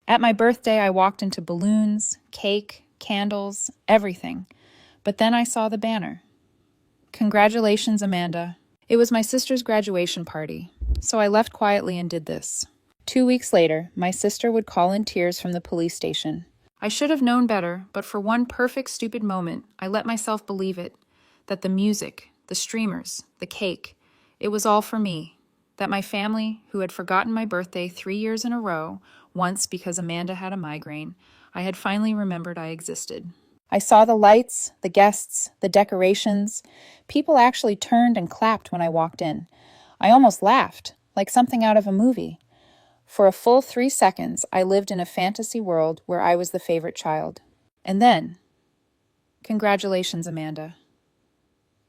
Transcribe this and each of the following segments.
At my birthday, I walked into balloons, cake, candles, everything. But then I saw the banner. Congratulations, Amanda. It was my sister's graduation party, so I left quietly and did this. 2 weeks later, my sister would call in tears from the police station. I should have known better, but for one perfect stupid moment, I let myself believe it. That the music, the streamers, the cake, it was all for me. That my family, who had forgotten my birthday 3 years in a row, once because Amanda had a migraine, I had finally remembered I existed. I saw the lights, the guests, the decorations. People actually turned and clapped when I walked in. I almost laughed, like something out of a movie. For a full 3 seconds, I lived in a fantasy world where I was the favorite child. And then, congratulations, Amanda.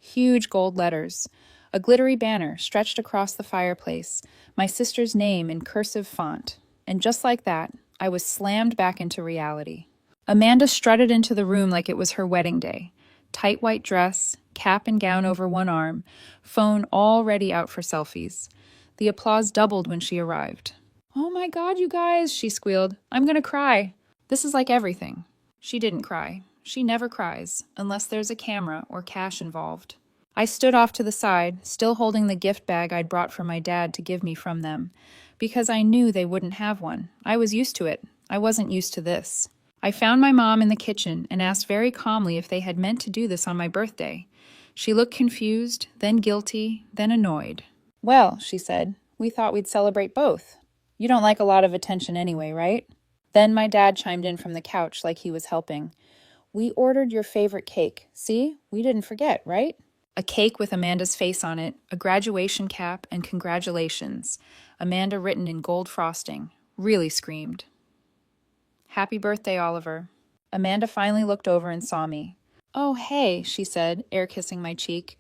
Huge gold letters, a glittery banner stretched across the fireplace, my sister's name in cursive font. And just like that, I was slammed back into reality. Amanda strutted into the room like it was her wedding day. Tight white dress, cap and gown over one arm, phone all ready out for selfies. The applause doubled when she arrived. "Oh my God, you guys," she squealed. "I'm gonna cry." This is like everything. She didn't cry. She never cries, unless there's a camera or cash involved. I stood off to the side, still holding the gift bag I'd brought for my dad to give me from them, because I knew they wouldn't have one. I was used to it. I wasn't used to this. I found my mom in the kitchen and asked very calmly if they had meant to do this on my birthday. She looked confused, then guilty, then annoyed. "Well," she said, "we thought we'd celebrate both. You don't like a lot of attention anyway, right?" Then my dad chimed in from the couch like he was helping. "We ordered your favorite cake. See? We didn't forget, right?" A cake with Amanda's face on it, a graduation cap, and congratulations. Amanda written in gold frosting. Really screamed. "Happy birthday, Oliver." Amanda finally looked over and saw me. "Oh, hey," she said, air kissing my cheek.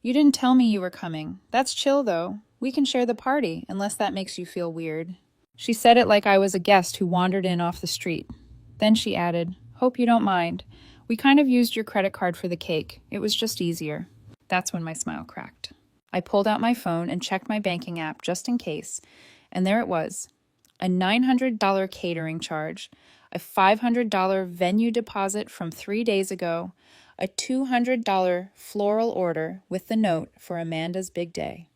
"You didn't tell me you were coming. That's chill, though. We can share the party, unless that makes you feel weird." She said it like I was a guest who wandered in off the street. Then she added, "Hope you don't mind. We kind of used your credit card for the cake. It was just easier." That's when my smile cracked. I pulled out my phone and checked my banking app just in case, and there it was. A $900 catering charge, a $500 venue deposit from 3 days ago, a $200 floral order with the note for Amanda's big day.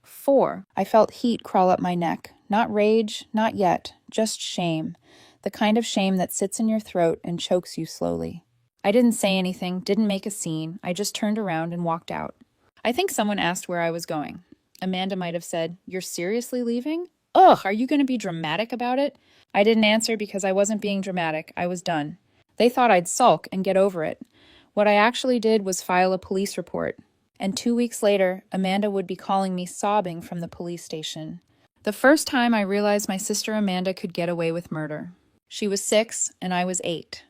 4. I felt heat crawl up my neck. Not rage, not yet, just shame. The kind of shame that sits in your throat and chokes you slowly. I didn't say anything, didn't make a scene. I just turned around and walked out. I think someone asked where I was going. Amanda might have said, "You're seriously leaving? Ugh, are you going to be dramatic about it?" I didn't answer because I wasn't being dramatic. I was done. They thought I'd sulk and get over it. What I actually did was file a police report. And 2 weeks later, Amanda would be calling me sobbing from the police station. The first time I realized my sister Amanda could get away with murder. She was 6 and I was 8.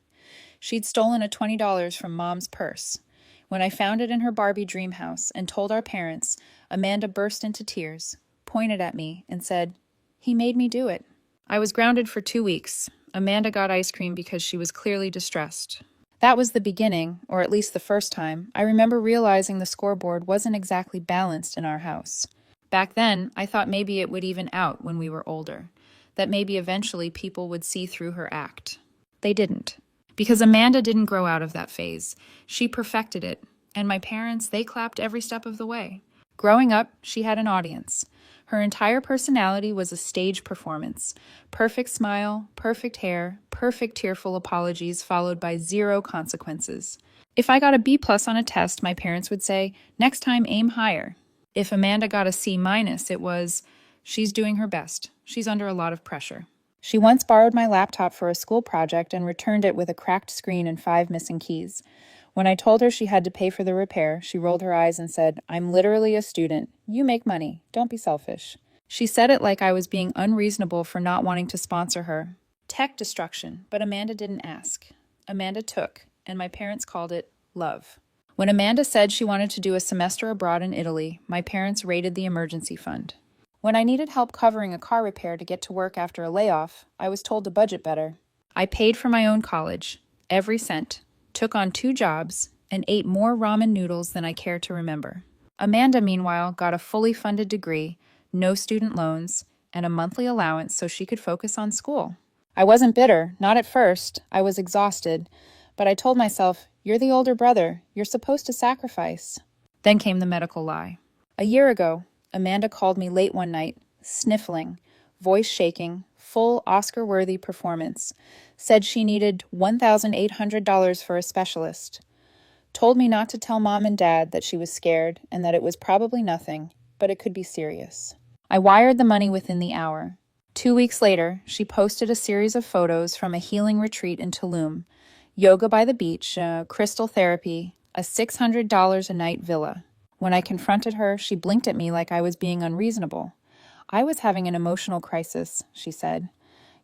She'd stolen a $20 from Mom's purse. When I found it in her Barbie dream house and told our parents, Amanda burst into tears, pointed at me, and said, "He made me do it." I was grounded for 2 weeks. Amanda got ice cream because she was clearly distressed. That was the beginning, or at least the first time, I remember realizing the scoreboard wasn't exactly balanced in our house. Back then, I thought maybe it would even out when we were older, that maybe eventually people would see through her act. They didn't. Because Amanda didn't grow out of that phase. She perfected it, and my parents, they clapped every step of the way. Growing up, she had an audience. Her entire personality was a stage performance. Perfect smile, perfect hair, perfect tearful apologies followed by 0 consequences. If I got a B+ on a test, my parents would say, "Next time aim higher." If Amanda got a C-, it was, "She's doing her best. She's under a lot of pressure." She once borrowed my laptop for a school project and returned it with a cracked screen and 5 missing keys. When I told her she had to pay for the repair, she rolled her eyes and said, "I'm literally a student. You make money. Don't be selfish." She said it like I was being unreasonable for not wanting to sponsor her. Tech destruction, but Amanda didn't ask. Amanda took, and my parents called it love. When Amanda said she wanted to do a semester abroad in Italy, my parents raided the emergency fund. When I needed help covering a car repair to get to work after a layoff, I was told to budget better. I paid for my own college, every cent, took on 2 jobs, and ate more ramen noodles than I care to remember. Amanda, meanwhile, got a fully funded degree, no student loans, and a monthly allowance so she could focus on school. I wasn't bitter, not at first. I was exhausted. But I told myself, you're the older brother. You're supposed to sacrifice. Then came the medical lie. A year ago, Amanda called me late one night, sniffling, voice shaking, full Oscar-worthy performance. Said she needed $1,800 for a specialist. Told me not to tell Mom and Dad that she was scared and that it was probably nothing, but it could be serious. I wired the money within the hour. 2 weeks later, she posted a series of photos from a healing retreat in Tulum, yoga by the beach, crystal therapy, a $600 a night villa. When I confronted her, she blinked at me like I was being unreasonable. I was having an emotional crisis, she said.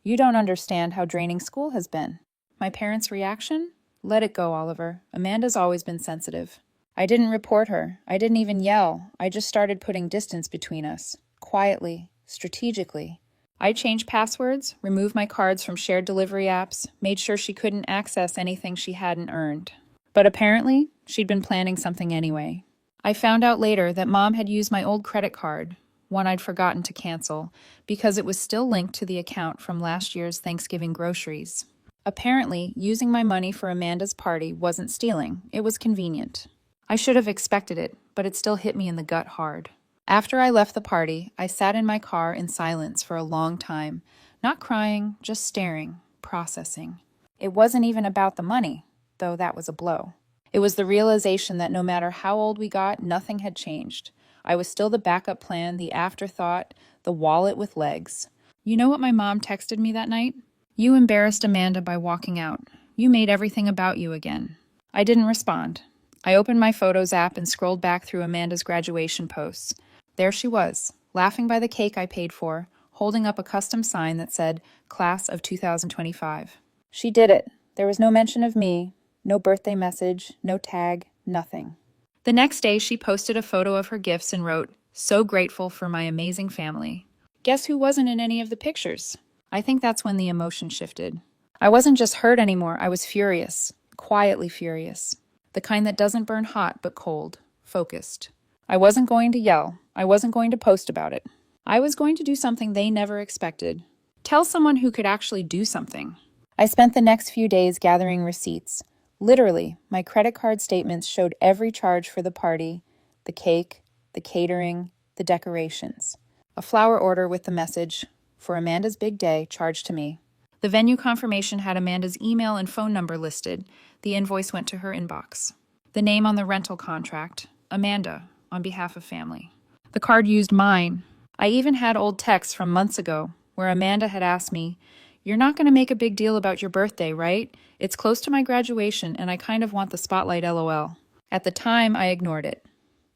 You don't understand how draining school has been. My parents' reaction? Let it go, Oliver. Amanda's always been sensitive. I didn't report her. I didn't even yell. I just started putting distance between us. Quietly, strategically. I changed passwords, removed my cards from shared delivery apps, made sure she couldn't access anything she hadn't earned. But apparently, she'd been planning something anyway. I found out later that Mom had used my old credit card, one I'd forgotten to cancel, because it was still linked to the account from last year's Thanksgiving groceries. Apparently, using my money for Amanda's party wasn't stealing. It was convenient. I should have expected it, but it still hit me in the gut hard. After I left the party, I sat in my car in silence for a long time, not crying, just staring, processing. It wasn't even about the money, though that was a blow. It was the realization that no matter how old we got, nothing had changed. I was still the backup plan, the afterthought, the wallet with legs. You know what my mom texted me that night? You embarrassed Amanda by walking out. You made everything about you again. I didn't respond. I opened my Photos app and scrolled back through Amanda's graduation posts. There she was, laughing by the cake I paid for, holding up a custom sign that said, Class of 2025. She did it. There was no mention of me, no birthday message, no tag, nothing. The next day, she posted a photo of her gifts and wrote, So grateful for my amazing family. Guess who wasn't in any of the pictures? I think that's when the emotion shifted. I wasn't just hurt anymore, I was furious, quietly furious. The kind that doesn't burn hot but cold, focused. I wasn't going to yell. I wasn't going to post about it. I was going to do something they never expected. Tell someone who could actually do something. I spent the next few days gathering receipts. Literally, my credit card statements showed every charge for the party, the cake, the catering, the decorations. A flower order with the message, for Amanda's big day, charged to me. The venue confirmation had Amanda's email and phone number listed. The invoice went to her inbox. The name on the rental contract, Amanda, on behalf of family. The card used mine. I even had old texts from months ago where Amanda had asked me, You're not going to make a big deal about your birthday, right? It's close to my graduation and I kind of want the spotlight LOL. At the time, I ignored it.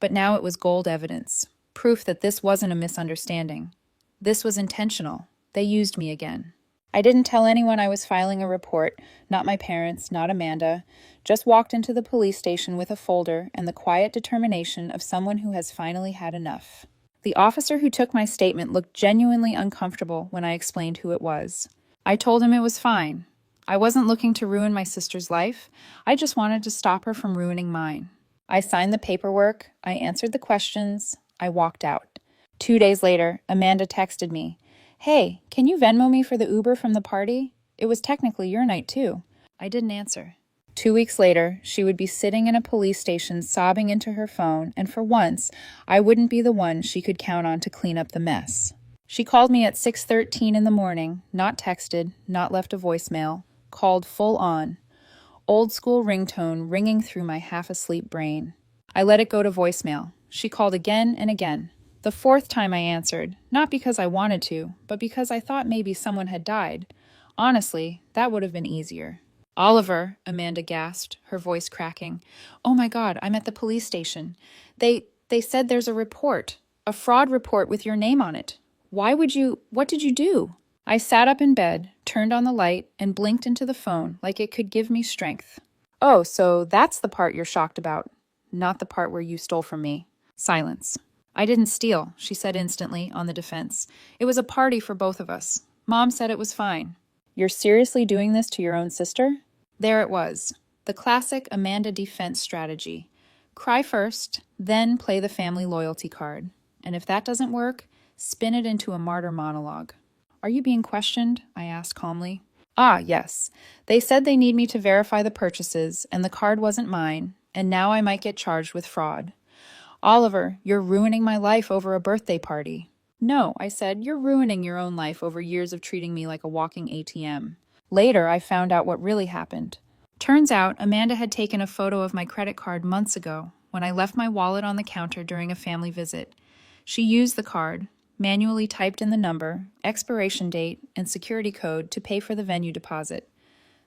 But now it was gold evidence. Proof that this wasn't a misunderstanding. This was intentional. They used me again. I didn't tell anyone I was filing a report, not my parents, not Amanda, just walked into the police station with a folder and the quiet determination of someone who has finally had enough. The officer who took my statement looked genuinely uncomfortable when I explained who it was. I told him it was fine. I wasn't looking to ruin my sister's life. I just wanted to stop her from ruining mine. I signed the paperwork, I answered the questions, I walked out. 2 days later, Amanda texted me, Hey, can you Venmo me for the Uber from the party? It was technically your night too. I didn't answer. 2 weeks later, she would be sitting in a police station sobbing into her phone, and for once, I wouldn't be the one she could count on to clean up the mess. She called me at 6:13 in the morning, not texted, not left a voicemail, called full on. Old school ringtone ringing through my half-asleep brain. I let it go to voicemail. She called again and again. The fourth time I answered, not because I wanted to, but because I thought maybe someone had died. Honestly, that would have been easier. Oliver, Amanda gasped, her voice cracking. Oh my God, I'm at the police station. They said there's a report, a fraud report with your name on it. What did you do? I sat up in bed, turned on the light, and blinked into the phone like it could give me strength. Oh, so that's the part you're shocked about, not the part where you stole from me. Silence. I didn't steal, she said instantly, on the defense. It was a party for both of us. Mom said it was fine. You're seriously doing this to your own sister? There it was. The classic Amanda defense strategy. Cry first, then play the family loyalty card. And if that doesn't work, spin it into a martyr monologue. Are you being questioned? I asked calmly. Ah, yes. They said they need me to verify the purchases, and the card wasn't mine, and now I might get charged with fraud. Oliver, you're ruining my life over a birthday party. No, I said, you're ruining your own life over years of treating me like a walking ATM. Later, I found out what really happened. Turns out, Amanda had taken a photo of my credit card months ago when I left my wallet on the counter during a family visit. She used the card, manually typed in the number, expiration date, and security code to pay for the venue deposit,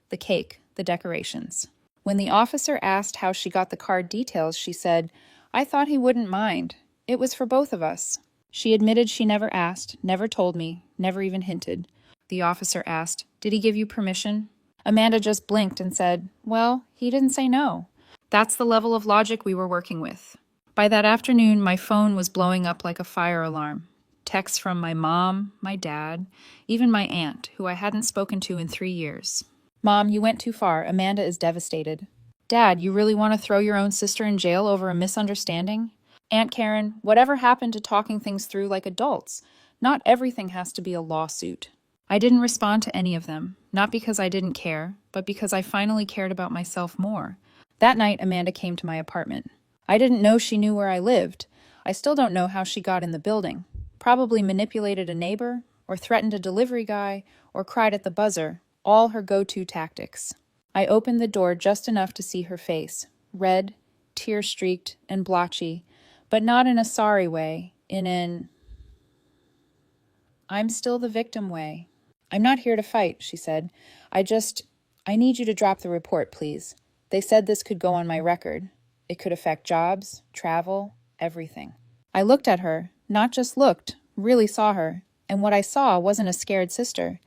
the cake, the decorations. When the officer asked how she got the card details, she said, I thought he wouldn't mind. It was for both of us. She admitted she never asked, never told me, never even hinted. The officer asked, Did he give you permission? Amanda just blinked and said, Well, he didn't say no. That's the level of logic we were working with. By that afternoon, my phone was blowing up like a fire alarm. Texts from my mom, my dad, even my aunt, who I hadn't spoken to in 3 years. Mom, you went too far. Amanda is devastated. Dad, you really want to throw your own sister in jail over a misunderstanding? Aunt Karen, whatever happened to talking things through like adults? Not everything has to be a lawsuit. I didn't respond to any of them, not because I didn't care, but because I finally cared about myself more. That night, Amanda came to my apartment. I didn't know she knew where I lived. I still don't know how she got in the building. Probably manipulated a neighbor, or threatened a delivery guy, or cried at the buzzer, all her go-to tactics. I opened the door just enough to see her face, red, tear-streaked, and blotchy, but not in a sorry way, in an I'm still the victim way. I'm not here to fight, she said. I need you to drop the report, please. They said this could go on my record. It could affect jobs, travel, everything. I looked at her, not just looked, really saw her, and what I saw wasn't a scared sister.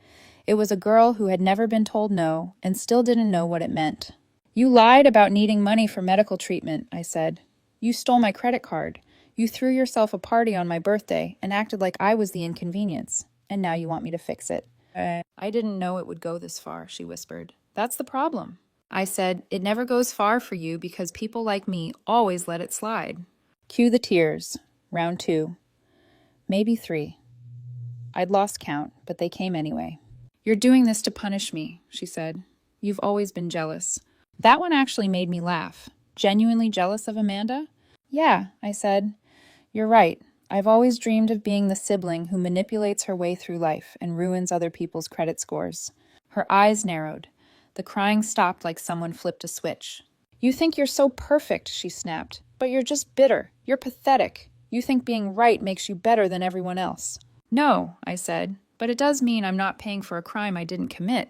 It was a girl who had never been told no and still didn't know what it meant. You lied about needing money for medical treatment, I said. You stole my credit card. You threw yourself a party on my birthday and acted like I was the inconvenience, and now you want me to fix it. I didn't know it would go this far, she whispered. That's the problem. I said, it never goes far for you because people like me always let it slide. Cue the tears. Round 2. Maybe 3. I'd lost count, but they came anyway. You're doing this to punish me, she said. You've always been jealous. That one actually made me laugh. Genuinely jealous of Amanda? Yeah, I said. You're right. I've always dreamed of being the sibling who manipulates her way through life and ruins other people's credit scores. Her eyes narrowed. The crying stopped like someone flipped a switch. You think you're so perfect, she snapped, but you're just bitter. You're pathetic. You think being right makes you better than everyone else. No, I said, but it does mean I'm not paying for a crime I didn't commit.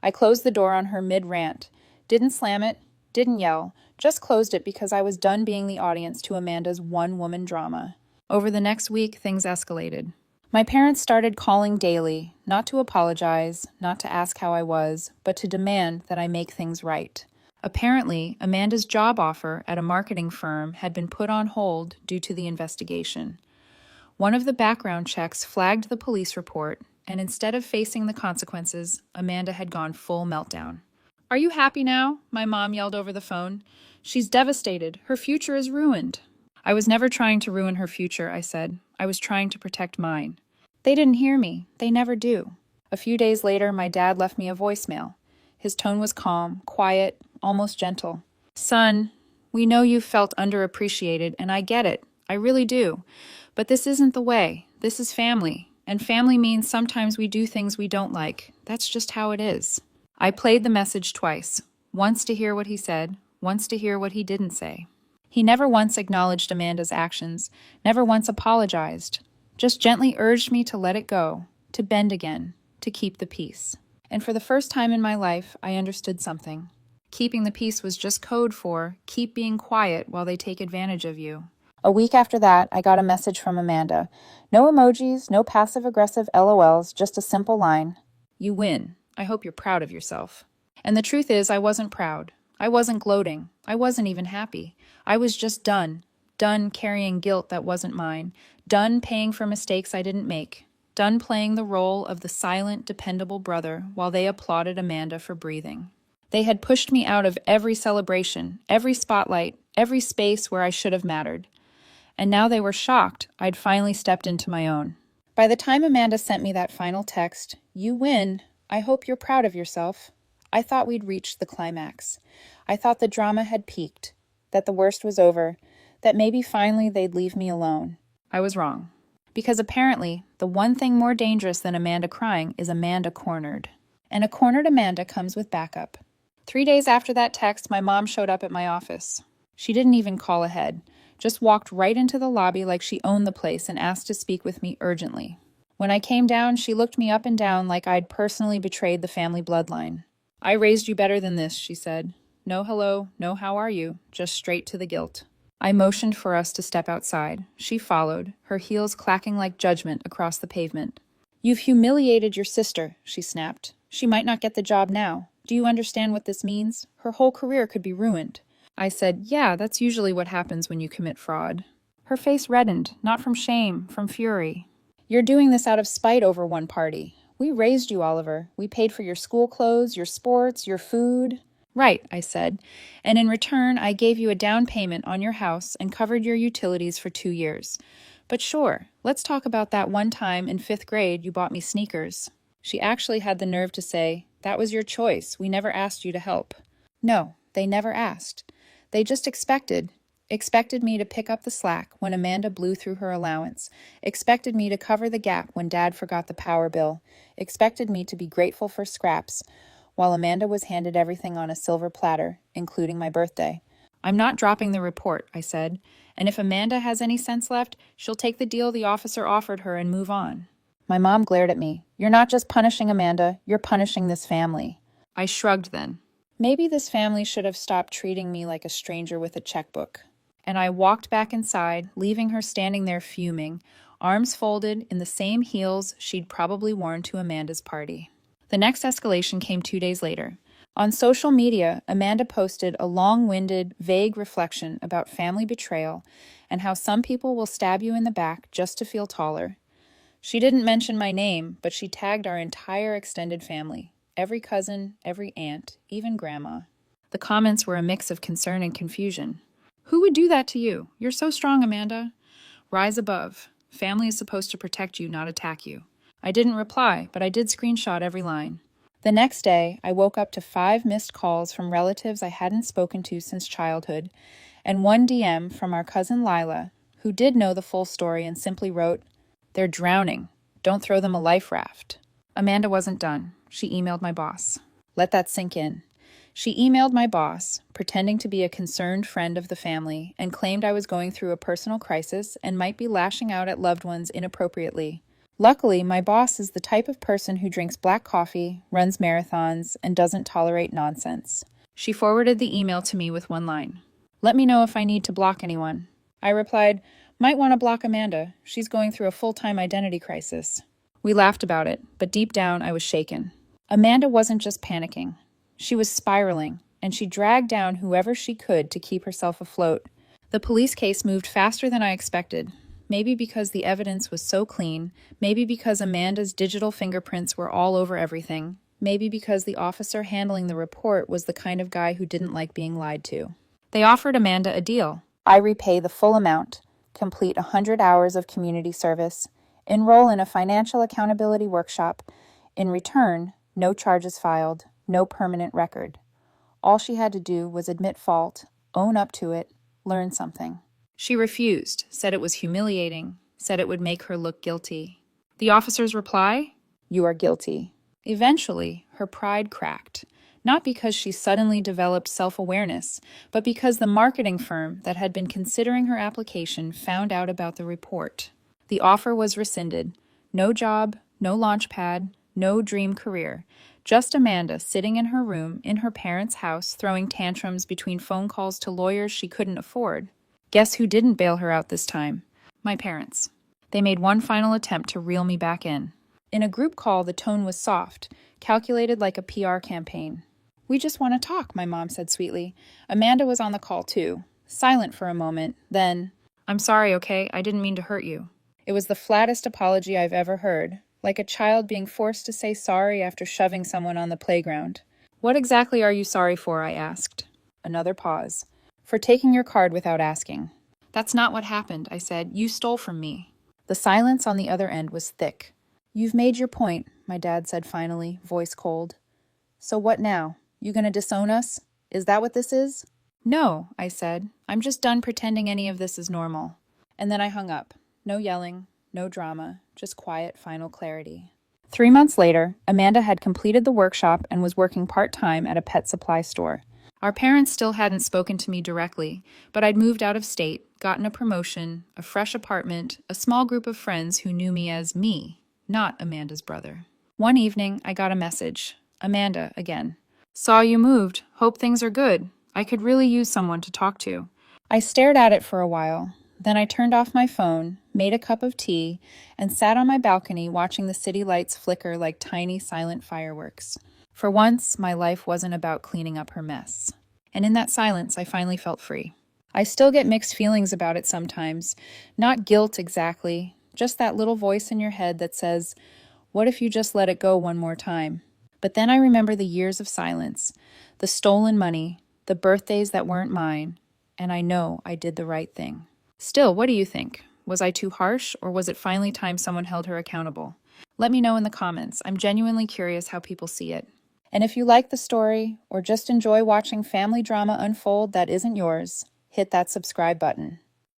I closed the door on her mid-rant. Didn't slam it, didn't yell, just closed it because I was done being the audience to Amanda's one-woman drama. Over the next week, things escalated. My parents started calling daily, not to apologize, not to ask how I was, but to demand that I make things right. Apparently, Amanda's job offer at a marketing firm had been put on hold due to the investigation. One of the background checks flagged the police report, and instead of facing the consequences, Amanda had gone full meltdown. Are you happy now? My mom yelled over the phone. She's devastated. Her future is ruined. I was never trying to ruin her future, I said. I was trying to protect mine. They didn't hear me. They never do. A few days later, my dad left me a voicemail. His tone was calm, quiet, almost gentle. Son, we know you felt underappreciated, and I get it. I really do. But this isn't the way. This is family. And family means sometimes we do things we don't like. That's just how it is. I played the message twice. Once to hear what he said, once to hear what he didn't say. He never once acknowledged Amanda's actions, never once apologized, just gently urged me to let it go, to bend again, to keep the peace. And for the first time in my life, I understood something. Keeping the peace was just code for keep being quiet while they take advantage of you. A week after that, I got a message from Amanda. No emojis, no passive-aggressive LOLs, just a simple line. You win. I hope you're proud of yourself. And the truth is, I wasn't proud. I wasn't gloating. I wasn't even happy. I was just done. Done carrying guilt that wasn't mine. Done paying for mistakes I didn't make. Done playing the role of the silent, dependable brother while they applauded Amanda for breathing. They had pushed me out of every celebration, every spotlight, every space where I should have mattered. And now they were shocked I'd finally stepped into my own. By the time Amanda sent me that final text, "You win. I hope you're proud of yourself," I thought we'd reached the climax. I thought the drama had peaked, that the worst was over, that maybe finally they'd leave me alone. I was wrong. Because apparently, the one thing more dangerous than Amanda crying is Amanda cornered. And a cornered Amanda comes with backup. 3 days after that text, my mom showed up at my office. She didn't even call ahead, just walked right into the lobby like she owned the place and asked to speak with me urgently. When I came down, she looked me up and down like I'd personally betrayed the family bloodline. "I raised you better than this," she said. "No hello, no how are you, just straight to the guilt." I motioned for us to step outside. She followed, her heels clacking like judgment across the pavement. "You've humiliated your sister," she snapped. "She might not get the job now. Do you understand what this means? Her whole career could be ruined." I said, "Yeah, that's usually what happens when you commit fraud." Her face reddened, not from shame, from fury. "You're doing this out of spite over one party. We raised you, Oliver. We paid for your school clothes, your sports, your food." "Right," I said, "and in return, I gave you a down payment on your house and covered your utilities for 2 years. But sure, let's talk about that one time in 5th grade you bought me sneakers." She actually had the nerve to say, "That was your choice. We never asked you to help." No, they never asked. They just expected me to pick up the slack when Amanda blew through her allowance, expected me to cover the gap when Dad forgot the power bill, expected me to be grateful for scraps, while Amanda was handed everything on a silver platter, including my birthday. "I'm not dropping the report," I said, "and if Amanda has any sense left, she'll take the deal the officer offered her and move on." My mom glared at me. "You're not just punishing Amanda, you're punishing this family." I shrugged then. Maybe this family should have stopped treating me like a stranger with a checkbook. And I walked back inside, leaving her standing there fuming, arms folded in the same heels she'd probably worn to Amanda's party. The next escalation came 2 days later. On social media, Amanda posted a long-winded, vague reflection about family betrayal and how some people will stab you in the back just to feel taller. She didn't mention my name, but she tagged our entire extended family. Every cousin, every aunt, even grandma. The comments were a mix of concern and confusion. "Who would do that to you? You're so strong, Amanda." "Rise above. Family is supposed to protect you, not attack you." I didn't reply, but I did screenshot every line. The next day, I woke up to 5 missed calls from relatives I hadn't spoken to since childhood, and 1 DM from our cousin Lila, who did know the full story and simply wrote, "They're drowning. Don't throw them a life raft." Amanda wasn't done. She emailed my boss. Let that sink in. She emailed my boss, pretending to be a concerned friend of the family, and claimed I was going through a personal crisis and might be lashing out at loved ones inappropriately. Luckily, my boss is the type of person who drinks black coffee, runs marathons, and doesn't tolerate nonsense. She forwarded the email to me with one line. "Let me know if I need to block anyone." I replied, "Might want to block Amanda. She's going through a full-time identity crisis." We laughed about it, but deep down I was shaken. Amanda wasn't just panicking. She was spiraling, and she dragged down whoever she could to keep herself afloat. The police case moved faster than I expected. Maybe because the evidence was so clean, maybe because Amanda's digital fingerprints were all over everything, maybe because the officer handling the report was the kind of guy who didn't like being lied to. They offered Amanda a deal. I repay the full amount, complete 100 hours of community service, enroll in a financial accountability workshop. In return, no charges filed, no permanent record. All she had to do was admit fault, own up to it, learn something. She refused, said it was humiliating, said it would make her look guilty. The officer's reply? "You are guilty." Eventually, her pride cracked, not because she suddenly developed self-awareness, but because the marketing firm that had been considering her application found out about the report. The offer was rescinded. No job, no launch pad, no dream career. Just Amanda sitting in her room in her parents' house throwing tantrums between phone calls to lawyers she couldn't afford. Guess who didn't bail her out this time? My parents. They made one final attempt to reel me back in. In a group call, the tone was soft, calculated like a PR campaign. "We just want to talk," my mom said sweetly. Amanda was on the call too, silent for a moment, then, "I'm sorry, okay? I didn't mean to hurt you." It was the flattest apology I've ever heard, like a child being forced to say sorry after shoving someone on the playground. "What exactly are you sorry for?" I asked. Another pause. "For taking your card without asking." "That's not what happened," I said. "You stole from me." The silence on the other end was thick. "You've made your point," my dad said finally, voice cold. "So what now? You gonna disown us? Is that what this is?" "No," I said. "I'm just done pretending any of this is normal." And then I hung up. No yelling, no drama, just quiet, final clarity. 3 months later, Amanda had completed the workshop and was working part-time at a pet supply store. Our parents still hadn't spoken to me directly, but I'd moved out of state, gotten a promotion, a fresh apartment, a small group of friends who knew me as me, not Amanda's brother. One evening, I got a message. Amanda again. "Saw you moved. Hope things are good. I could really use someone to talk to." I stared at it for a while. Then I turned off my phone, made a cup of tea, and sat on my balcony watching the city lights flicker like tiny silent fireworks. For once, my life wasn't about cleaning up her mess. And in that silence, I finally felt free. I still get mixed feelings about it sometimes. Not guilt exactly, just that little voice in your head that says, "What if you just let it go one more time?" But then I remember the years of silence, the stolen money, the birthdays that weren't mine, and I know I did the right thing. Still, what do you think? Was I too harsh, or was it finally time someone held her accountable? Let me know in the comments. I'm genuinely curious how people see it. And if you like the story, or just enjoy watching family drama unfold that isn't yours, hit that subscribe button.